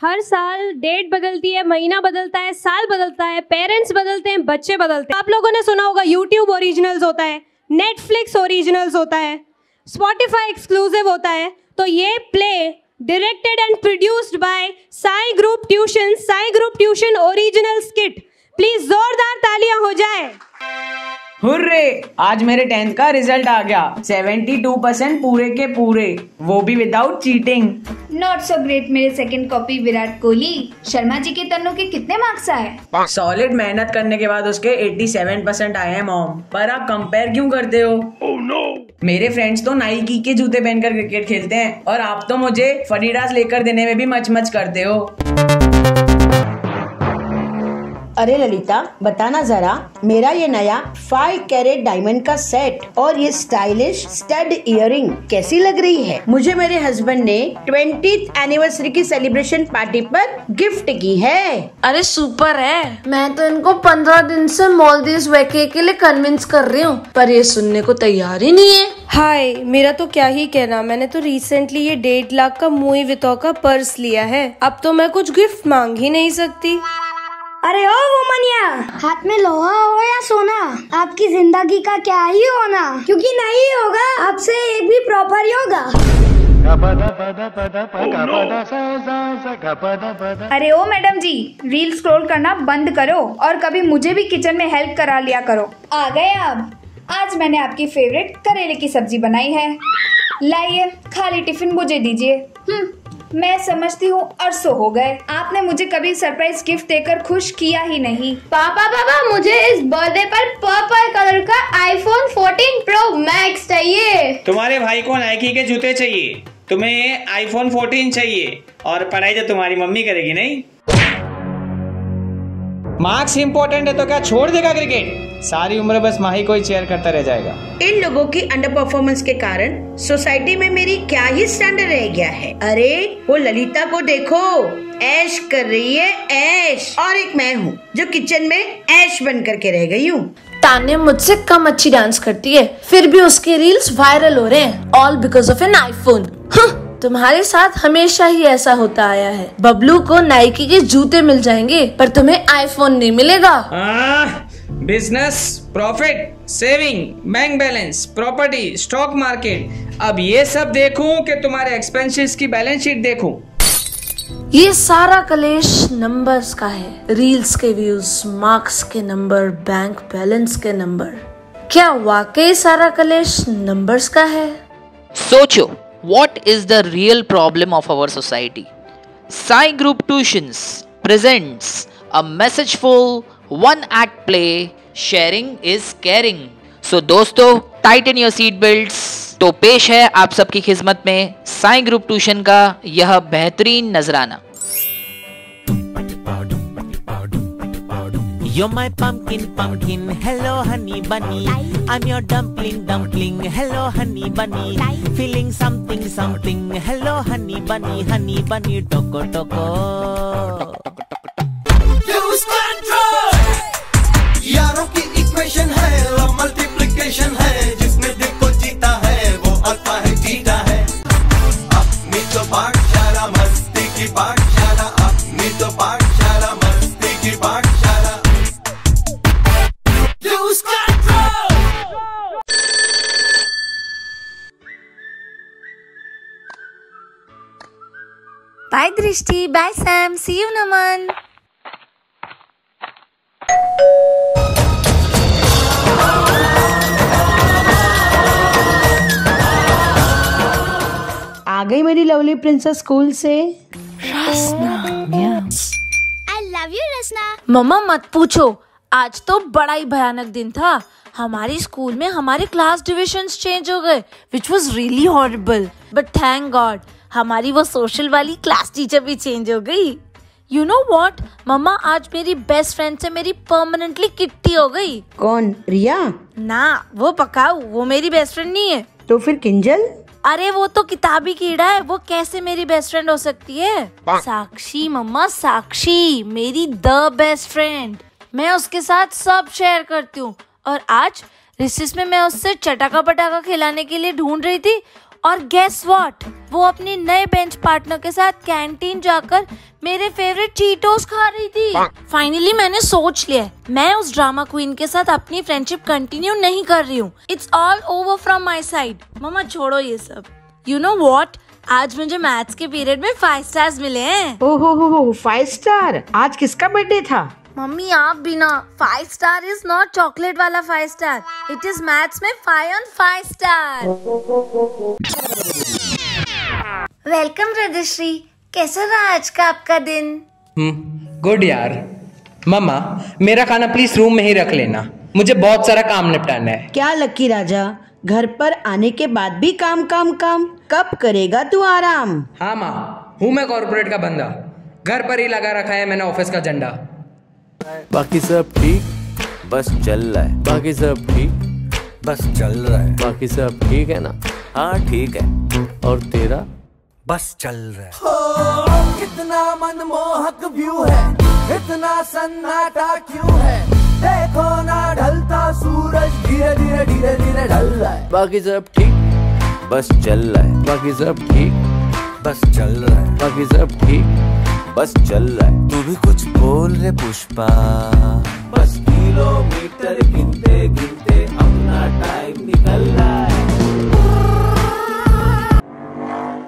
हर साल डेट बदलती है, महीना बदलता है, साल बदलता है, पेरेंट्स बदलते हैं, बच्चे बदलते हैं। आप लोगों ने सुना होगा यूट्यूब ओरिजिनल्स होता है, नेटफ्लिक्स ओरिजिनल्स होता है, स्पॉटिफाई एक्सक्लूसिव होता है। तो ये play directed and produced by Sai group tuition original skit. Please जोरदार तालियां हो जाए। हुर्रे! आज मेरे 10th का रिजल्ट आ गया। 72% पूरे के पूरे, वो भी without cheating. Not so great मेरे सेकंड कॉपी विराट कोहली। शर्मा जी के तन्नू के कितने मार्क्स आए? सॉलिड मेहनत करने के बाद उसके 87% आए हैं मॉम। पर आप कंपेयर क्यों करते हो? no. मेरे फ्रेंड्स तो नाइकी के जूते पहनकर क्रिकेट खेलते हैं और आप तो मुझे फडीडास लेकर देने में भी मच करते हो। अरे ललिता, बताना जरा, मेरा ये नया 5 कैरेट डायमंड का सेट और ये स्टाइलिश स्टड इयररिंग कैसी लग रही है? मुझे मेरे हस्बैंड ने 20th एनिवर्सरी की सेलिब्रेशन पार्टी पर गिफ्ट की है। अरे सुपर है। मैं तो इनको 15 दिन से मालदीव्स वेके के लिए कन्विंस कर रही हूँ, पर ये सुनने को तैयार ही नहीं है। हाय, मेरा तो क्या ही कहना। मैंने तो रिसेंटली ये 1.5 लाख का मुई वितो का पर्स लिया है। अब तो मैं कुछ गिफ्ट मांग ही नहीं सकती। अरे ओ वोमनिया, हाथ में लोहा हो या सोना, आपकी जिंदगी का क्या ही होना, क्योंकि नहीं होगा आपसे एक भी प्रॉपर योगा। अरे ओ मैडम जी, रील स्क्रॉल करना बंद करो और कभी मुझे भी किचन में हेल्प करा लिया करो। आ गए आप। आज मैंने आपकी फेवरेट करेले की सब्जी बनाई है। लाइए, खाली टिफिन मुझे दीजिए। मैं समझती हूँ अरसों हो गए आपने मुझे कभी सरप्राइज गिफ्ट देकर खुश किया ही नहीं। पापा मुझे इस बर्थडे पर पर्पल कलर का iPhone 14 Pro Max चाहिए। तुम्हारे भाई को नाइकी के जूते चाहिए, तुम्हें iPhone 14 चाहिए और पढ़ाई तो तुम्हारी मम्मी करेगी नहीं। मार्क्स इम्पोर्टेंट है तो क्या छोड़ देगा क्रिकेट? सारी उम्र बस माही को ही चेयर करता रह जाएगा। इन लोगों की अंडर परफॉर्मेंस के कारण सोसाइटी में मेरी क्या ही स्टैंडर्ड रह गया है। अरे वो ललिता को देखो, ऐश कर रही है ऐश, और एक मैं हूँ जो किचन में ऐश बन करके रह गई हूँ। तान्या मुझसे कम अच्छी डांस करती है, फिर भी उसके रील्स वायरल हो रहे हैं, all because of an iPhone. तुम्हारे साथ हमेशा ही ऐसा होता आया है। बबलू को नाइकी के जूते मिल जाएंगे पर तुम्हें आईफोन नहीं मिलेगा। Business, profit, saving, bank balance, property, stock market, अब ये सब देखूं कि तुम्हारे एक्सपेंसेस की बैलेंस शीट देखूं? ये सारा कलेश नंबर्स का है। रील्स के व्यूज, मार्क्स के नंबर, बैंक बैलेंस के नंबर। क्या वाकई सारा कलेश नंबर्स का है? सोचो, what is the real problem of our society? Sai Group Tuitions presents a messageful one-act play, Sharing is Caring. So दोस्तों, tighten your seat belts। तो पेश है आप सबकी खिदमत में साई ग्रुप ट्यूशन का यह बेहतरीन नजराना। You're my pumpkin, hello honey bunny. I'm your dumpling, hello honey bunny. Feeling something, hello honey bunny, toko. Lose control! यारों की इक्वेशन है, लव मल्टीप्लिकेशन है, जिसमें देखो जीता है वो अल्फा है, जीता है। अपनी तो पाठशाला मस्ती की पाठशाला, अपनी तो पाठशाला मस्ती की पाठशाला। Lose control! बाय दृष्टि, बाय सैम, सी यू नमन। आ गई मेरी लवली प्रिंसेस स्कूल से। I love you रसना। मम्मा मत पूछो, आज तो बड़ा ही भयानक दिन था। हमारी स्कूल में हमारे क्लास डिविजन्स चेंज हो गए, which was really horrible, but thank God हमारी वो सोशल वाली क्लास टीचर भी चेंज हो गई। You know what? मम्मा, आज मेरी बेस्ट फ्रेंड से मेरी परमानेंटली किट्टी हो गई। कौन, रिया? ना, वो पकाऊ, वो मेरी बेस्ट फ्रेंड नहीं है। तो फिर किंजल? अरे वो तो किताबी कीड़ा है, वो कैसे मेरी बेस्ट फ्रेंड हो सकती है? साक्षी मम्मा, साक्षी मेरी द बेस्ट फ्रेंड। मैं उसके साथ सब शेयर करती हूँ और आज रिसेस में मैं उससे चटाका पटाका खिलाने के लिए ढूंढ रही थी और गेस व्हाट, वो अपने नए बेंच पार्टनर के साथ कैंटीन जाकर मेरे फेवरेट चीटोस खा रही थी। फाइनली मैंने सोच लिया है, मैं उस ड्रामा क्वीन के साथ अपनी फ्रेंडशिप कंटिन्यू नहीं कर रही हूँ। It's all over from my side. मम्मा छोड़ो ये सब। यू नो वॉट, आज मुझे मैथ्स के पीरियड में 5 स्टार्स मिले हैं। ओहो 5 स्टार। आज किसका बर्थडे था? मम्मी आप भी ना, 5 स्टार इज नॉट चॉकलेट वाला 5 स्टार, इट इज मैथ्स में 5 on 5 स्टार। वेलकम रजश्री, कैसा रहा आज का आपका दिन? गुड यार। मम्मा मेरा खाना प्लीज रूम में ही रख लेना, मुझे बहुत सारा काम निपटाना है। क्या लकी राजा, घर पर आने के बाद भी काम काम काम, कब करेगा तू आराम? हाँ माँ, हूँ मैं कॉर्पोरेट का बंदा, घर पर ही लगा रखा है मैंने ऑफिस का झंडा। बाकी सब ठीक, बस चल रहा है। बाकी सब ठीक, बस चल रहा है। बाकी सब ठीक है ना? हाँ ठीक है। और तेरा? बस चल रहा है। हो कितना मनमोहक व्यू है, इतना सन्नाटा क्यों है, देखो ना ढलता सूरज धीरे धीरे धीरे धीरे ढल रहा है। बाकी सब ठीक, बस चल रहा है। बाकी सब ठीक, बस चल रहा है। बाकी सब ठीक, बस चल रहा है। तू भी कुछ बोल रे पुष्पा, बस किलोमीटर गिनते गिनते अपना टाइम निकल रहा है।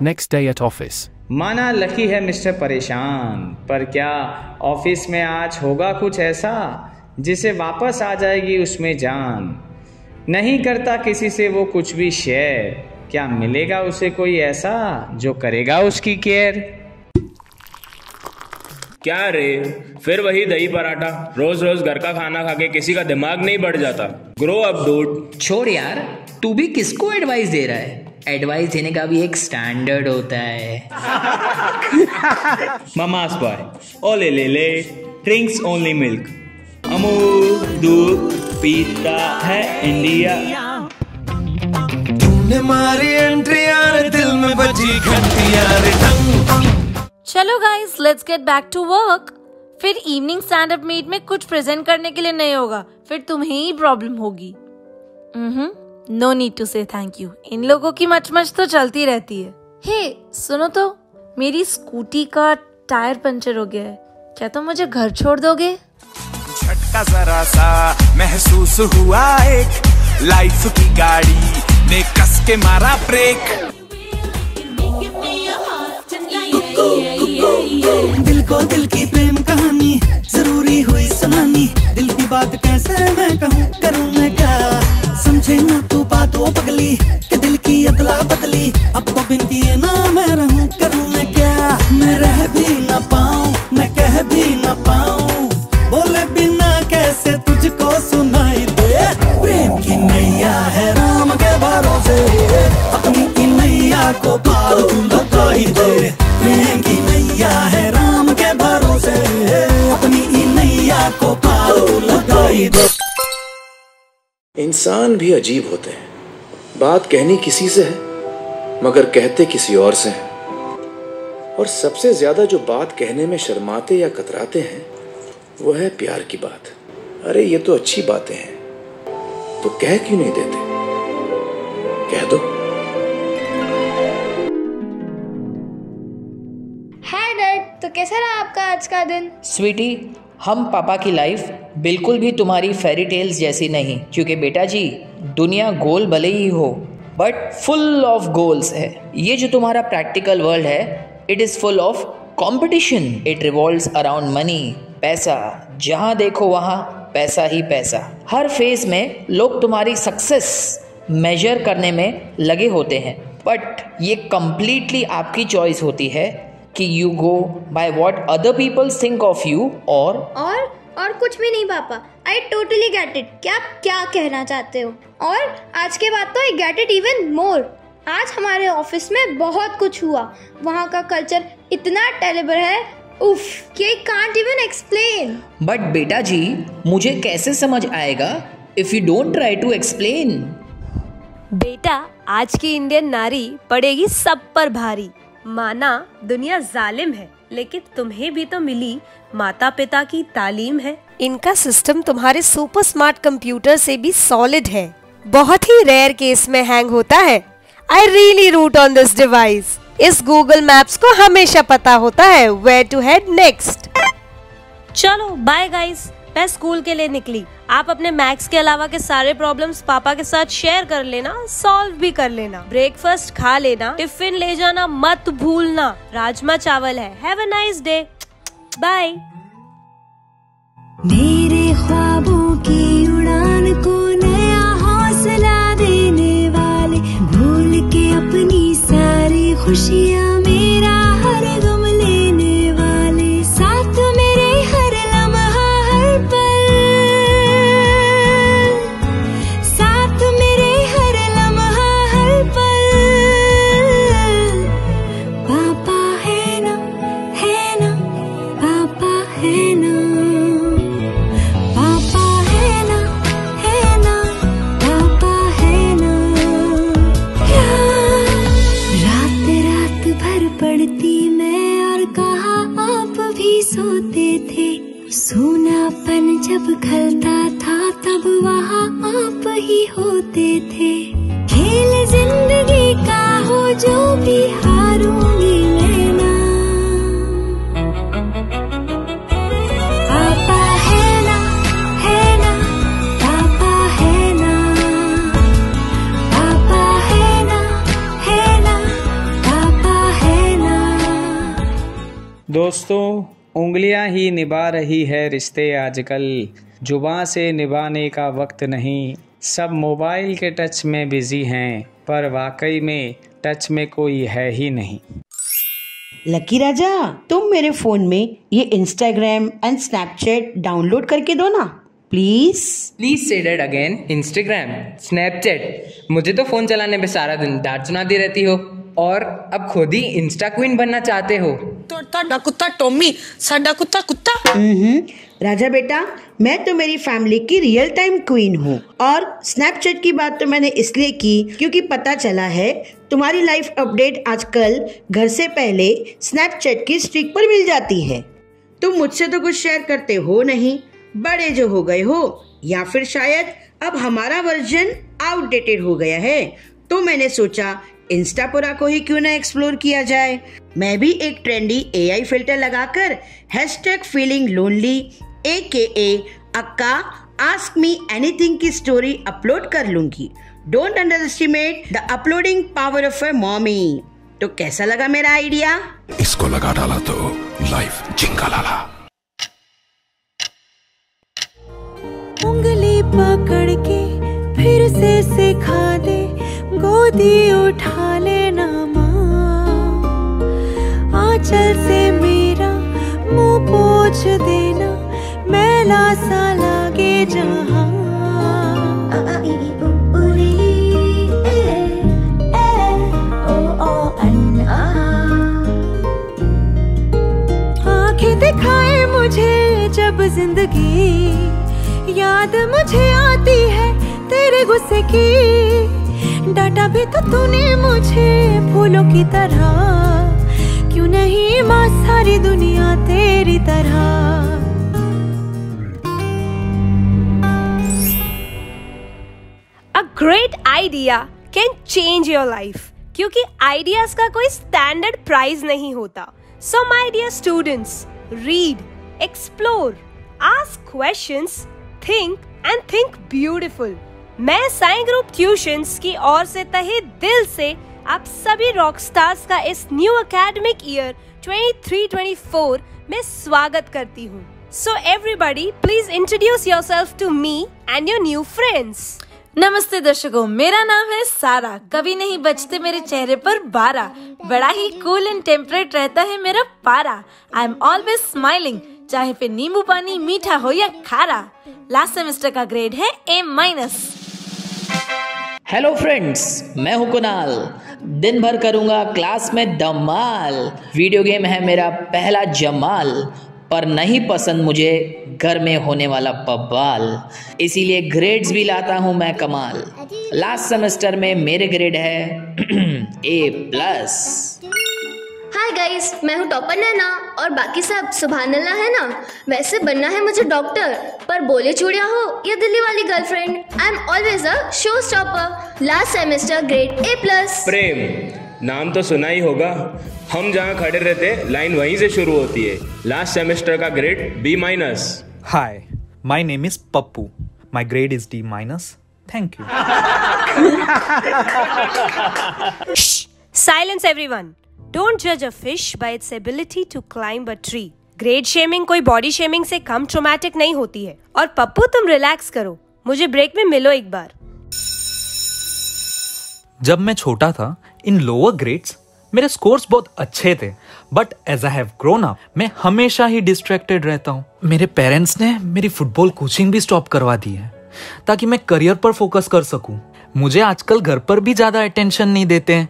Next day at office. माना लकी है मिस्टर परेशान, पर क्या ऑफिस में आज होगा कुछ ऐसा जिसे वापस आ जाएगी उसमें जान। नहीं करता किसी से वो कुछ भी शेयर, क्या मिलेगा उसे कोई ऐसा जो करेगा उसकी केयर। क्या रे, फिर वही दही पराठा, रोज रोज घर का खाना खा के किसी का दिमाग नहीं बढ़ जाता। Grow up dude. छोड़ यार, तू भी किसको एडवाइस दे रहा है? एडवाइस देने का भी एक स्टैंडर्ड होता है। ममास बॉय, ओ ले ले ले, ड्रिंक्स ओनली मिल्क, अमूल दूध पीता है इंडिया। तूने मारी एंट्री यार, दिल में बजी घंटी यार, टंग टंग। चलो guys, let's get back to work. फिर इवनिंग स्टैंड अप मीट में कुछ प्रेजेंट करने के लिए नहीं होगा, फिर तुम्हें ही प्रॉब्लम होगी। नो नीड टू से थैंक यू, इन लोगों की मचमच तो चलती रहती है। हे सुनो तो, मेरी स्कूटी का टायर पंचर हो गया है, क्या तुम मुझे घर छोड़ दोगे? झटका जरा सा महसूस हुआ, एक लाइफ की गाड़ी ने कस के मारा ब्रेक। दिल को दिल की प्रेम कहानी जरूरी हुई सुनानी, दिल की बात कैसे मैं कहूँ, करूँ मैं क्या, समझे ना तू बात वो पगली कि दिल की अदला बदली। अब तो बिनती है ना मैं रहूँ, करूँ मैं क्या, मैं रह भी ना पाऊँ, मैं कह भी ना पाऊँ, बोले बिना कैसे तुझको सुनाई दे। प्रेम की नैया है राम के भरोसे, अपनी की नैया को पार तू लगाई दे। प्रेम की नैया है राम के भरोसे, अपनी की नैया को पार तू लगाई दे। इंसान भी अजीब होते हैं, बात कहनी किसी से है मगर कहते किसी और से हैं, और सबसे ज्यादा जो बात कहने में शर्माते या कतराते हैं वो है प्यार की बात। अरे ये तो अच्छी बातें हैं, तो कह क्यों नहीं देते, कह दो। हाय डैड, तो कैसा रहा आपका आज का दिन? स्वीटी, हम पापा की लाइफ बिल्कुल भी तुम्हारी फेरी टेल्स जैसी नहीं, क्योंकि बेटा जी दुनिया गोल भले ही हो बट फुल ऑफ गोल्स है। ये जो तुम्हारा प्रैक्टिकल वर्ल्ड है, it is full of competition, it revolves around money, पैसा, जहाँ देखो वहाँ पैसा ही पैसा। हर फेज में लोग तुम्हारी सक्सेस मेजर करने में लगे होते हैं, बट ये कम्प्लीटली आपकी चॉइस होती है कि you go by what other people think of you. और कुछ भी नहीं पापा, आई टोटली गेट इट कि आप क्या कहना चाहते हो, और आज के बाद तो I get it even more. आज हमारे ऑफिस में बहुत कुछ हुआ, वहाँ का कल्चर इतना टेरेबल है, उफ, कि I can't even explain. But बेटा जी मुझे कैसे समझ आएगा if you don't try to explain. बेटा आज की इंडियन नारी पड़ेगी सब पर भारी। माना दुनिया जालिम है, लेकिन तुम्हें भी तो मिली माता पिता की तालीम है। इनका सिस्टम तुम्हारे सुपर स्मार्ट कंप्यूटर से भी सॉलिड है, बहुत ही रेयर केस में हैंग होता है। I really root on this device. इस गूगल मैप्स को हमेशा पता होता है वेयर टू हेड नेक्स्ट। चलो बाय गाइस, मैं स्कूल के लिए निकली। आप अपने मैथ्स के अलावा के सारे प्रॉब्लम्स पापा के साथ शेयर कर लेना, सॉल्व भी कर लेना। ब्रेकफास्ट खा लेना, टिफिन ले जाना मत भूलना। राजमा चावल है। Have a nice day, bye. मेरे ख्वाबों की उड़ान को नया हौसला देने वाले, भूल के अपनी सारी खुशियाँ मेरा हर गम लेने वाले, साथ मेरे हर लम्हा हर पल, साथ मेरे हर लम्हा हर पल। पापा है ना, पापा है ना, पापा है ना, पापा है ना। रात रात भर पढ़ती मैं और कहा आप भी सोते थे, सूनापन जब खलता था तब वहाँ आप ही होते थे। खेल जिंदगी का हो जो भी हारूंगी मैं ना, पापा है ना, पापा है ना, पापा है ना, पापा है ना। दोस्तों, उंगलियां ही निभा रही है रिश्ते आजकल, जुबां से निभाने का वक्त नहीं। सब मोबाइल के टच में बिजी हैं, पर वाकई में टच में कोई है ही नहीं। लकी राजा, तुम मेरे फोन में ये इंस्टाग्राम एंड स्नैपचैट डाउनलोड करके दो ना please. Please say that again. Instagram, Snapchat, मुझे तो फोन चलाने पे सारा दिन डांट सुनाती रहती हो, और अब खुद ही इंस्टा क्वीन बनना चाहते हो। तो कुत्ता टॉमी, साडा कुत्ता कुत्ता। राजा बेटा, मैं तो मेरी फैमिली की रियल टाइम क्वीन हूँ, और स्नैपचैट की बात तो मैंने इसलिए की क्योंकि पता चला है तुम्हारी लाइफ अपडेट आजकल घर से पहले स्नैपचैट की स्ट्रीक पर मिल जाती है। तुम मुझसे तो कुछ शेयर करते हो नहीं, बड़े जो हो गए हो, या फिर शायद अब हमारा वर्जन आउटडेटेड हो गया है। तो मैंने सोचा इंस्टापुरा को ही क्यों ना एक्सप्लोर किया जाए। मैं भी एक ट्रेंडी AI फिल्टर लगाकर #feeling lonely AKA अक्का आस्क मी एनीथिंग की स्टोरी अपलोड कर लूंगी। Don't underestimate the uploading power of a mommy. तो कैसा लगा मेरा आइडिया? इसको लगा डाला तो लाइफ जिंगा लाला। उंगली पकड़ के फिर से सिखा दे, गोदी उठा लेना माँ, आंचल से मेरा मुंह पोंछ देना, मैला सा लागे जहाँ। आंखें दिखाए मुझे जब जिंदगी, याद मुझे आती है तेरे गुस्से की। डांटा भी तो तूने मुझे फूलों की तरह, क्यों नहीं माँ सारी दुनिया तेरी तरह। A great idea can change your life, क्योंकि आइडियाज का कोई स्टैंडर्ड प्राइस नहीं होता। So my dear students, read, explore, ask questions, think and think beautiful। मैं साई ग्रुप ट्यूशंस की ओर से तहे दिल से आप सभी रॉक स्टार्स का इस न्यू एकेडमिक ईयर 23-24 में स्वागत करती हूँ। So everybody, please introduce yourself to me and your new friends। नमस्ते दर्शकों, मेरा नाम है सारा। कभी नहीं बचते मेरे चेहरे पर 12, बड़ा ही कूल एंड टेम्परेट रहता है मेरा पारा। आई एम ऑलवेज स्माइलिंग, चाहे फिर नींबू पानी मीठा हो या खारा। लास्ट सेमेस्टर का ग्रेड है A-। हेलो फ्रेंड्स, मैं हूं कुणाल। दिन भर करूंगा क्लास में धमाल। वीडियो गेम है मेरा पहला जमाल, पर नहीं पसंद मुझे घर में होने वाला बवाल, इसीलिए ग्रेड्स भी लाता हूं मैं कमाल। लास्ट सेमेस्टर में मेरे ग्रेड है A+। हाय गाइस, मैं हूँ टॉपर नैना और बाकी सब सुभान अल्लाह है ना। वैसे बनना है मुझे डॉक्टर, पर बोले चूड़िया हो या दिल्ली वाली girlfriend, I am always a show stopper. Last semester grade A+। प्रेम, नाम तो सुना ही होगा। हम जहाँ खड़े रहते लाइन वहीं से शुरू होती है। लास्ट सेमेस्टर का grade B-। Hi, my name is Pappu, my grade is D-। Thank you. Silence everyone. Don't judge a fish by its ability to climb a tree. Grade shaming कोई बॉडी शेमिंग से कम traumatic नहीं होती है। और पप्पू तुम relax करो, मुझे break में मिलो एक बार। जब मैं छोटा था इन लोअर ग्रेड्स मेरे स्कोर्स बहुत अच्छे थे, but as I have grown up मैं हमेशा ही डिस्ट्रैक्टेड रहता हूँ। मेरे पेरेंट्स ने मेरी फुटबॉल कोचिंग भी स्टॉप करवा दी है ताकि मैं करियर पर फोकस कर सकूं। मुझे आजकल घर पर भी ज्यादा अटेंशन नहीं देते हैं।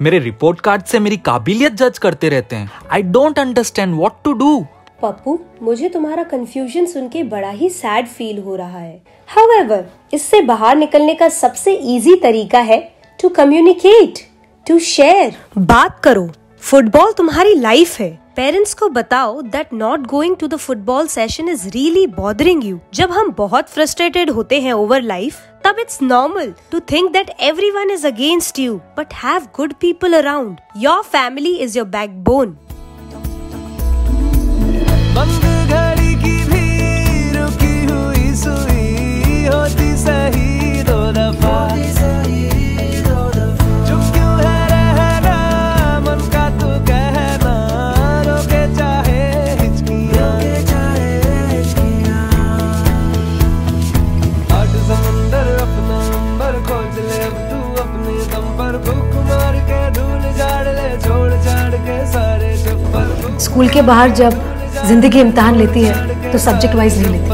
मेरे रिपोर्ट कार्ड से मेरी काबिलियत जज करते रहते हैं। I don't understand what to do. Pappu, मुझे तुम्हारा कंफ्यूजन सुन के बड़ा ही सैड फील हो रहा है। हाउएवर, इससे बाहर निकलने का सबसे इजी तरीका है टू कम्युनिकेट, टू शेयर। बात करो। फुटबॉल तुम्हारी लाइफ है। पेरेंट्स को बताओ that not going to the football session is really bothering you. जब हम बहुत फ्रस्ट्रेटेड होते हैं ओवर लाइफ, तब it's normal to think that everyone is against you, but have good people around. Your family is your backbone. बंद घड़ी की भी रुकी हुई सुई होती सही दो दफा। चुप क्यों है रहना, मन का तू कहना, रोके चाहे हिचकियां। आठ समंदर अपना नंबर खोज ले अब तू अपने दम पर। भूख मार के धूल झाड़ ले, छोड़ छाड़ के सारे चप्पल। स्कूल के बाहर जब जिंदगी इम्तिहान लेती है तो सब्जेक्ट वाइज नहीं लेती।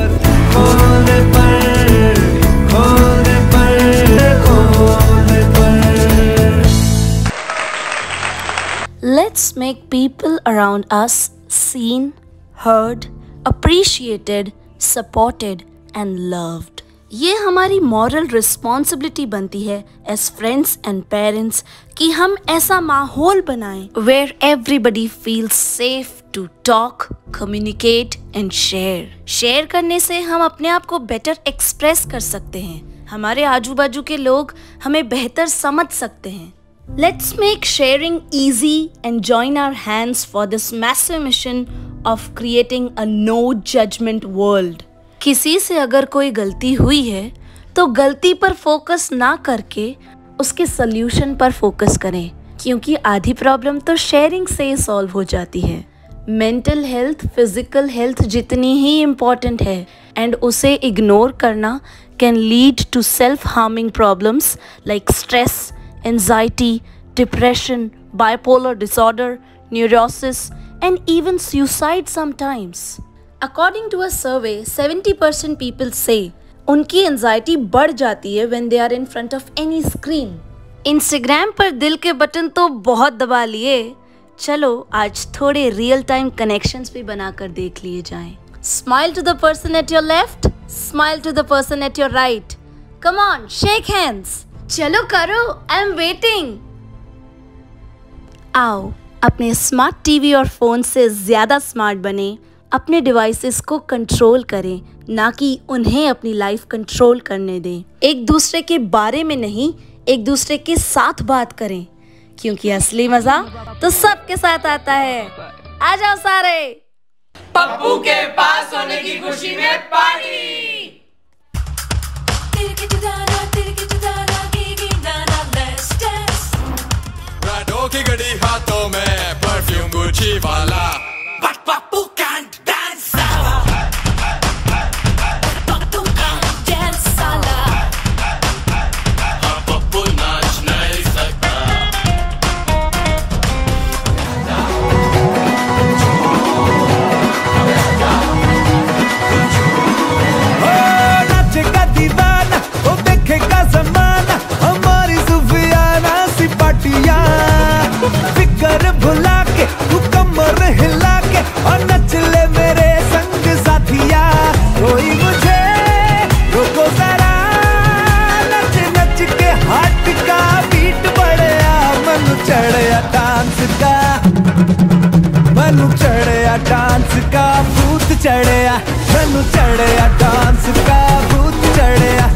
Let's make people around us seen, heard, appreciated, supported and loved. ये हमारी moral responsibility बनती है as friends and parents कि हम ऐसा माहौल बनाएं where everybody feels safe to talk, communicate and share. Share करने से हम अपने आप को better express कर सकते हैं। हमारे आजू बाजू के लोग हमें बेहतर समझ सकते हैं। Let's make sharing easy and join our hands for this massive mission of creating a no judgment world. किसी से अगर कोई गलती हुई है तो गलती पर फोकस ना करके उसके सल्यूशन पर फोकस करें, क्योंकि आधी प्रॉब्लम तो शेयरिंग से ही सॉल्व हो जाती है। मेंटल हेल्थ फिजिकल हेल्थ जितनी ही इम्पॉर्टेंट है एंड उसे इग्नोर करना can lead to self harming problems like stress, anxiety, depression, bipolar disorder, neurosis, and even suicide sometimes. According to a survey, 70% people say उनकी anxiety बढ़ जाती है when they are in front of any screen. Instagram पर दिल के button तो बहुत दबा लिए, चलो आज थोड़े real time connections भी बनाकर देख लिए जाएं. Smile to the person at your left, smile to the person at your right. Come on, shake hands. चलो करो, आई एम वेटिंग। आओ अपने स्मार्ट टीवी और फोन से ज्यादा स्मार्ट बने, अपने डिवाइसेस को कंट्रोल करें, ना कि उन्हें अपनी लाइफ कंट्रोल करने दें। एक दूसरे के बारे में नहीं, एक दूसरे के साथ बात करें, क्योंकि असली मजा तो सबके साथ आता है। आ जाओ सारे, पप्पू के पास होने की खुशी में पार्टी। की घड़ी हाथों में परफ्यूम गुची वाला, but पप्पू can't dance साला, पप्पू can't dance साला, हाँ पप्पू नाच नहीं सकता। ओ नाचेगा दीवाना, ओ देखेगा ज़माना, हमारी सुफियाना सी पार्टियाँ। फिकर भुला के तू कमर हिला के और नच ले मेरे संग साथिया। कोई मुझे रोको जरा, नच नच के हार्ट का बीट बढ़या, मनु चढ़या डांस का, मनु चढ़या डांस का भूत चढ़या, मनु चढ़या डांस का भूत चढ़या।